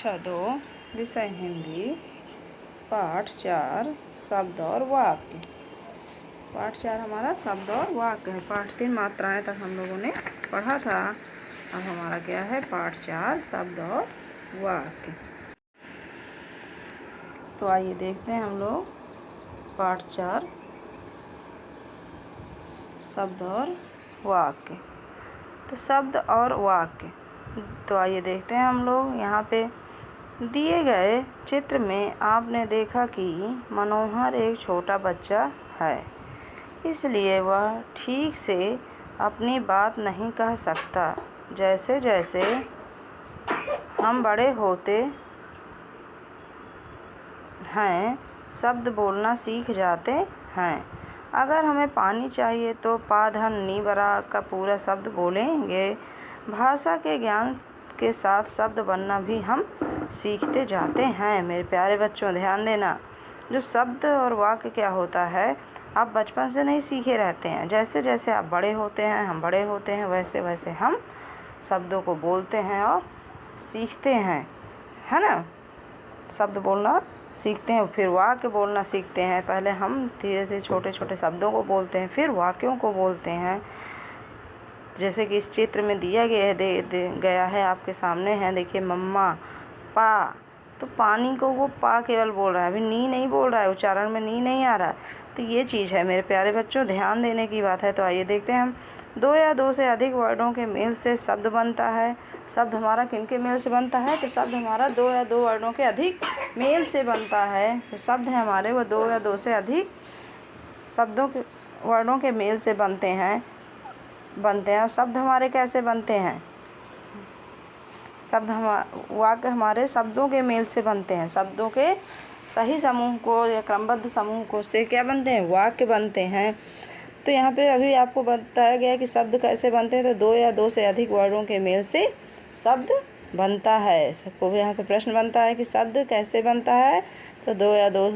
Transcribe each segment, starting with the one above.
कक्षा 2 विषय हिंदी पाठ 4 शब्द और वाक्य। पाठ 4 हमारा शब्द और वाक्य है। पाठ 3 मात्राएं तक हम लोगों ने पढ़ा था। अब हमारा क्या है पाठ 4 शब्द और वाक्य। तो आइए देखते हैं हम लोग पाठ 4 शब्द और वाक्य। तो शब्द और वाक्य, तो आइए देखते हैं हम लोग। यहाँ पे दिए गए चित्र में आपने देखा कि मनोहर एक छोटा बच्चा है, इसलिए वह ठीक से अपनी बात नहीं कह सकता। जैसे जैसे हम बड़े होते हैं, शब्द बोलना सीख जाते हैं। अगर हमें पानी चाहिए तो पा धन नी बरा का पूरा शब्द बोलेंगे। भाषा के ज्ञान के साथ शब्द बनना भी हम सीखते जाते हैं। मेरे प्यारे बच्चों, ध्यान देना, जो शब्द और वाक्य क्या होता है, आप बचपन से नहीं सीखे रहते हैं। जैसे जैसे आप बड़े होते हैं, हम बड़े होते हैं, वैसे वैसे हम शब्दों को बोलते हैं और सीखते हैं, है ना। शब्द बोलना सीखते हैं, फिर वाक्य बोलना सीखते हैं। पहले हम धीरे धीरे छोटे छोटे शब्दों को बोलते हैं, फिर वाक्यों को बोलते हैं। जैसे कि इस चित्र में दिया गया है, आपके सामने है, देखिए मम्मा पा, तो पानी को वो पा केवल बोल रहा है, अभी नी नहीं बोल रहा है, उच्चारण में नी नहीं आ रहा। तो ये चीज़ है मेरे प्यारे बच्चों, ध्यान देने की बात है। तो आइए देखते हैं हम। दो या दो से अधिक वर्डों के मेल से शब्द बनता है। शब्द हमारा किन के मेल से बनता है? तो शब्द हमारा दो या दो वर्डों के अधिक मेल से बनता है। तो शब्द है हमारे वो दो या दो से अधिक वर्डों के मेल से बनते हैं। और शब्द हमारे कैसे बनते हैं? वाक्य हमारे शब्दों के मेल से बनते हैं। शब्दों के सही समूह को या क्रमबद्ध समूह को से क्या बनते हैं? वाक्य बनते हैं। तो यहाँ पे अभी आपको बताया गया है कि शब्द कैसे बनते हैं। तो दो या दो से अधिक वर्डों के मेल से शब्द बनता है। सबको यहाँ पे प्रश्न बनता है कि शब्द कैसे बनता है? तो दो या दो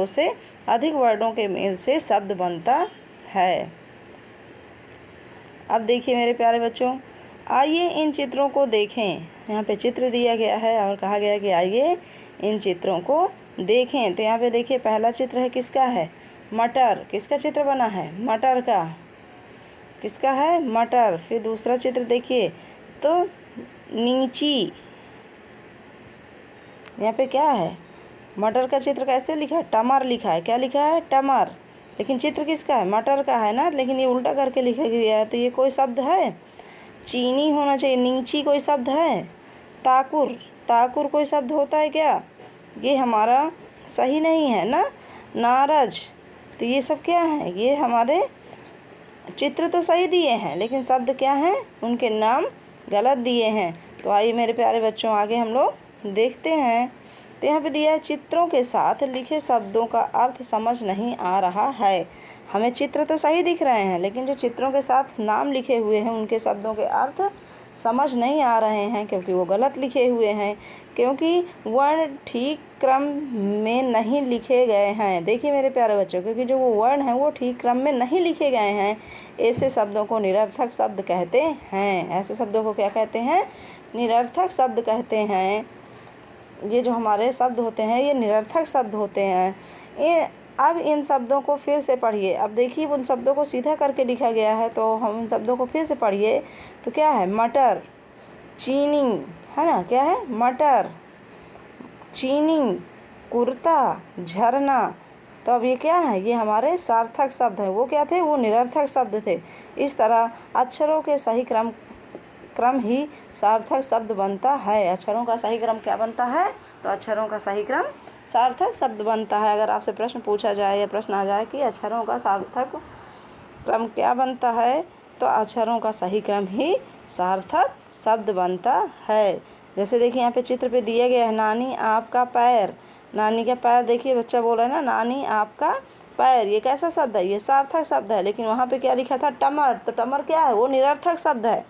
से अधिक वर्डों के मेल से शब्द बनता है। अब देखिए मेरे प्यारे बच्चों, आइए इन चित्रों को देखें। यहाँ पे चित्र दिया गया है और कहा गया है कि आइए इन चित्रों को देखें। तो यहाँ पे देखिए पहला चित्र है, किसका है? मटर। किसका चित्र बना है? मटर का। किसका है? मटर। फिर दूसरा चित्र देखिए तो नीची। यहाँ पे क्या है? मटर का चित्र कैसे लिखा है? टमर लिखा है। क्या लिखा है? टमर। लेकिन चित्र किसका है? मटर का है ना, लेकिन ये उल्टा करके लिखा गया है। तो ये कोई शब्द है? चीनी होना चाहिए। नीची कोई शब्द है? ताकुर। ताकुर कोई शब्द होता है क्या? ये हमारा सही नहीं है ना। नारज। तो ये सब क्या है? ये हमारे चित्र तो सही दिए हैं, लेकिन शब्द क्या हैं? उनके नाम गलत दिए हैं। तो आइए मेरे प्यारे बच्चों, आगे हम लोग देखते हैं। तो यहाँ पे दिया है, चित्रों के साथ लिखे शब्दों का अर्थ समझ नहीं आ रहा है। हमें चित्र तो सही दिख रहे हैं, लेकिन जो चित्रों के साथ नाम लिखे हुए हैं उनके शब्दों के अर्थ समझ नहीं आ रहे हैं, क्योंकि वो गलत लिखे हुए हैं, क्योंकि वर्ण ठीक क्रम में नहीं लिखे गए हैं। देखिए मेरे प्यारे बच्चों, क्योंकि जो वो वर्ण हैं वो ठीक क्रम में नहीं लिखे गए हैं, ऐसे शब्दों को निरर्थक शब्द कहते हैं। ऐसे शब्दों को क्या कहते हैं? निरर्थक शब्द कहते हैं। ये जो हमारे शब्द होते हैं ये निरर्थक शब्द होते हैं। अब इन शब्दों को फिर से पढ़िए। अब देखिए उन शब्दों को सीधा करके लिखा गया है, तो हम इन शब्दों को फिर से पढ़िए। तो क्या है? मटर, चीनी, है ना। क्या है? मटर, चीनी, कुर्ता, झरना। तो अब ये क्या है? ये हमारे सार्थक शब्द हैं। वो क्या थे? वो निरर्थक शब्द थे। इस तरह अक्षरों के सही क्रम ही सार्थक शब्द बनता है। अक्षरों का सही क्रम क्या बनता है? तो अक्षरों का सही क्रम सार्थक शब्द बनता है। अगर आपसे प्रश्न पूछा जाए या प्रश्न आ जाए कि अक्षरों का सार्थक क्रम क्या बनता है, तो अक्षरों का सही क्रम ही सार्थक शब्द बनता है। जैसे देखिए यहाँ पे चित्र पे दिया गया है, नानी आपका पैर। नानी का पैर, देखिए बच्चा बोल रहा है ना, नानी आपका पैर। ये कैसा शब्द है? ये सार्थक शब्द है। लेकिन वहाँ पे क्या लिखा था? टमर। तो टमर क्या है? वो निरर्थक शब्द है।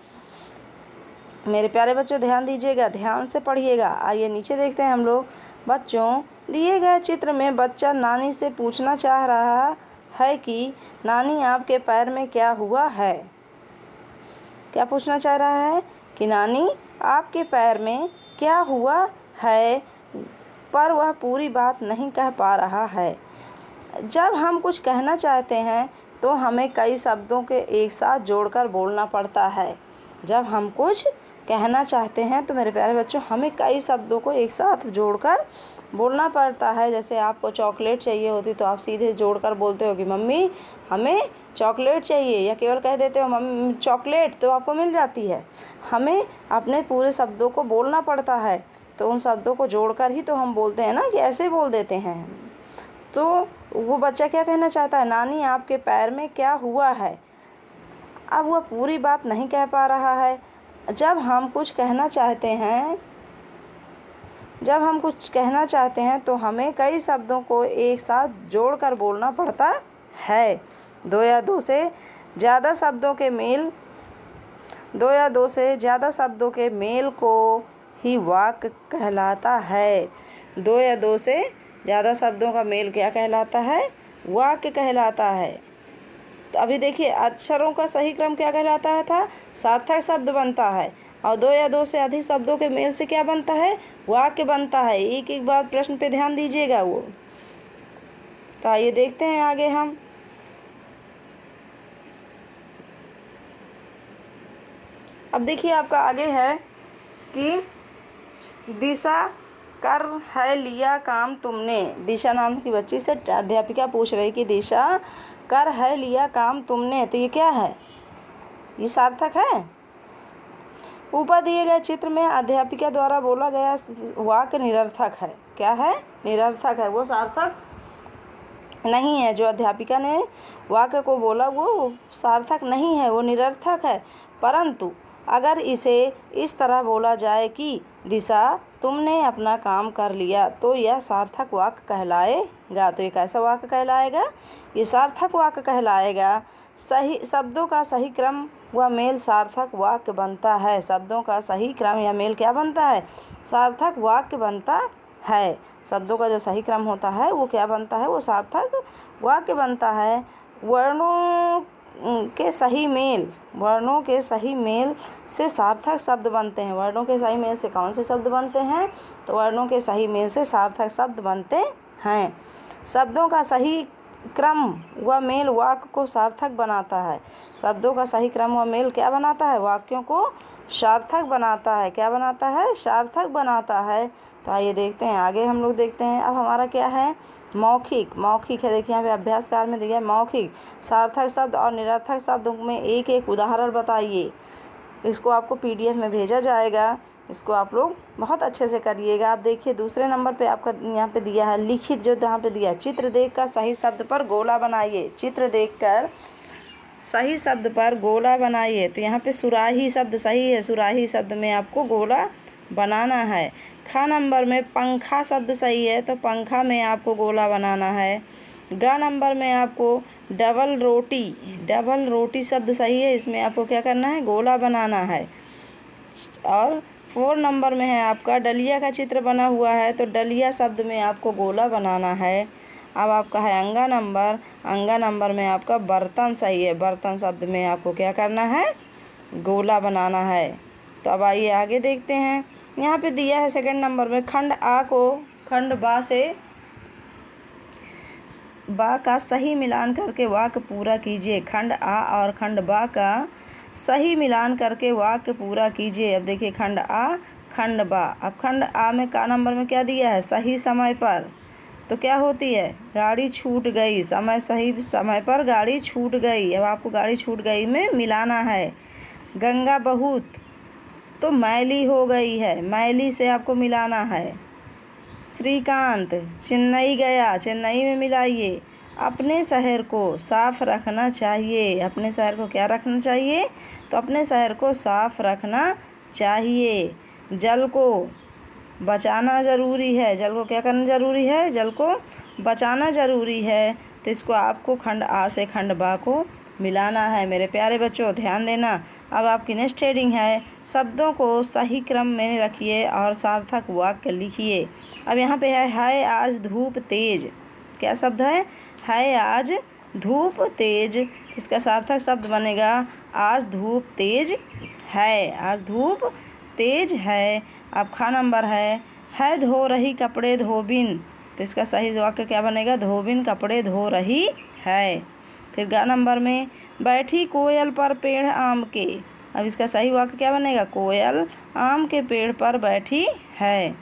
मेरे प्यारे बच्चों ध्यान दीजिएगा, ध्यान से पढ़िएगा। आइए नीचे देखते हैं हम लोग। बच्चों, दिए गए चित्र में बच्चा नानी से पूछना चाह रहा है कि नानी आपके पैर में क्या हुआ है? क्या पूछना चाह रहा है? कि नानी आपके पैर में क्या हुआ है, पर वह पूरी बात नहीं कह पा रहा है। जब हम कुछ कहना चाहते हैं तो हमें कई शब्दों के एक साथ जोड़कर बोलना पड़ता है। जब हम कुछ कहना चाहते हैं तो मेरे प्यारे बच्चों हमें कई शब्दों को एक साथ जोड़कर बोलना पड़ता है। जैसे आपको चॉकलेट चाहिए होती तो आप सीधे जोड़कर बोलते हो कि मम्मी हमें चॉकलेट चाहिए, या केवल कह देते हो मम्मी चॉकलेट तो आपको मिल जाती है। हमें अपने पूरे शब्दों को बोलना पड़ता है, तो उन शब्दों को जोड़कर ही तो हम बोलते हैं ना, कि ऐसे बोल देते हैं। तो वो बच्चा क्या कहना चाहता है, नानी आपके पैर में क्या हुआ है। अब वह पूरी बात नहीं कह पा रहा है। जब हम कुछ कहना चाहते हैं तो हमें कई शब्दों को एक साथ जोड़कर बोलना पड़ता है। दो या दो से ज़्यादा शब्दों के मेल को ही वाक्य कहलाता है। दो या दो से ज़्यादा शब्दों का मेल क्या कहलाता है, वाक्य कहलाता है। तो अभी देखिए अक्षरों का सही क्रम क्या कहलाता था, सार्थक शब्द बनता है। और दो या दो से अधिक शब्दों के मेल से क्या बनता है, वाक्य बनता है। एक एक बात प्रश्न पे ध्यान दीजिएगा वो। तो आइए देखते हैं आगे हम। अब देखिए आपका आगे है कि दिशा कर है लिया काम तुमने। दिशा नाम की बच्ची से अध्यापिका पूछ रही कि दिशा कर है लिया काम तुमने, तो ये क्या है, ये सार्थक है। ऊपर दिए गए चित्र में अध्यापिका द्वारा बोला गया वाक्य निरर्थक है। क्या है, निरर्थक है, वो सार्थक नहीं है। जो अध्यापिका ने वाक्य को बोला वो सार्थक नहीं है, वो निरर्थक है। परंतु अगर इसे इस तरह बोला जाए कि दिशा तुमने अपना काम कर लिया, तो यह सार्थक वाक्य कहलाएगा। तो ये कैसा वाक्य कहलाएगा, ये सार्थक वाक्य कहलाएगा। सही शब्दों का सही क्रम व मेल सार्थक वाक्य बनता है। शब्दों का सही क्रम या मेल क्या बनता है, सार्थक वाक्य बनता है। शब्दों का जो सही क्रम होता है वो क्या बनता है, वो सार्थक वाक्य बनता है। वर्णों के सही मेल से सार्थक शब्द बनते हैं। वर्णों के सही मेल से कौन से शब्द बनते हैं, तो वर्णों के सही मेल से सार्थक शब्द बनते हैं। शब्दों का सही क्रम व मेल वाक्य को सार्थक बनाता है। शब्दों का सही क्रम व मेल क्या बनाता है, वाक्यों को सार्थक बनाता है। क्या बनाता है, सार्थक बनाता है। तो आइए देखते हैं आगे, हम लोग देखते हैं। अब हमारा क्या है, मौखिक है। देखिए यहाँ पे अभ्यासकार में दिया है मौखिक। सार्थक शब्द और निरर्थक शब्दों में एक एक उदाहरण बताइए। इसको आपको PDF में भेजा जाएगा, इसको आप लोग बहुत अच्छे से करिएगा। आप देखिए दूसरे नंबर पे आपका यहाँ पे दिया है लिखित, जो यहाँ पे दिया है चित्र देखकर सही शब्द पर गोला बनाइए। चित्र देखकर सही शब्द पर गोला बनाइए। तो यहाँ पे सुराही शब्द सही है, सुराही शब्द में आपको गोला बनाना है। ख नंबर में पंखा शब्द सही है, तो पंखा में आपको गोला बनाना है। ग नंबर में आपको डबल रोटी शब्द सही है, इसमें आपको क्या करना है, गोला बनाना है। और 4 नंबर में है आपका डलिया का चित्र बना हुआ है, तो डलिया शब्द में आपको गोला बनाना है। अब आपका है अंगा नंबर में आपका बर्तन सही है, बर्तन शब्द में आपको क्या करना है, गोला बनाना है। तो अब आइए आगे देखते हैं। यहाँ पे दिया है सेकंड नंबर में खंड आ को खंड बा से बा का सही मिलान करके वाक्य पूरा कीजिए। खंड आ और खंड बा का सही मिलान करके वाक्य पूरा कीजिए। अब देखिए खंड आ खंड बा। अब खंड आ में का नंबर में क्या दिया है, सही समय पर। तो क्या होती है, गाड़ी छूट गई, सही समय पर गाड़ी छूट गई। अब आपको गाड़ी छूट गई में मिलाना है। गंगा बहुत, तो मैली हो गई है, मैली से आपको मिलाना है। श्रीकांत चेन्नई गया, चेन्नई में मिलाइए। अपने शहर को साफ रखना चाहिए, अपने शहर को क्या रखना चाहिए, तो अपने शहर को साफ रखना चाहिए। जल को बचाना ज़रूरी है, जल को क्या करना ज़रूरी है, जल को बचाना ज़रूरी है। तो इसको आपको खंड आ से खंड बा को मिलाना है। मेरे प्यारे बच्चों ध्यान देना। अब आपकी नेक्स्ट हेडिंग है शब्दों को सही क्रम में रखिए और सार्थक वाक्य लिखिए। अब यहाँ पे है आज धूप तेज। क्या शब्द है आज धूप तेज। इसका सार्थक शब्द बनेगा आज धूप तेज है, आज धूप तेज है। अब ख नंबर है धो रही कपड़े धोबिन, तो इसका सही वाक्य क्या बनेगा? धोबिन कपड़े धो रही है। फिर ग नंबर में बैठी कोयल पर पेड़ आम के, अब इसका सही वाक्य क्या बनेगा? कोयल आम के पेड़ पर बैठी है।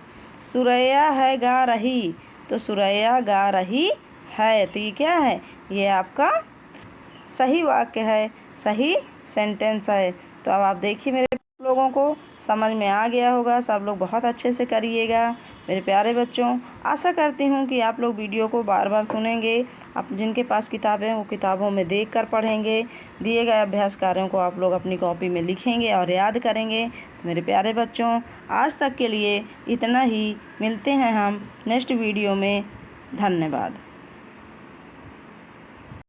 सुरैया है गा रही, तो सुरैया गा रही है, तो ये क्या है? ये आपका सही वाक्य है, सही सेंटेंस है। तो अब आप देखिए मेरे लोगों को समझ में आ गया होगा, सब लोग बहुत अच्छे से करिएगा मेरे प्यारे बच्चों। आशा करती हूँ कि आप लोग वीडियो को बार बार सुनेंगे, आप जिनके पास किताबें हैं वो किताबों में देखकर पढ़ेंगे, दिए गए अभ्यास कार्यों को आप लोग अपनी कॉपी में लिखेंगे और याद करेंगे। तो मेरे प्यारे बच्चों, आज तक के लिए इतना ही, मिलते हैं हम नेक्स्ट वीडियो में। धन्यवाद।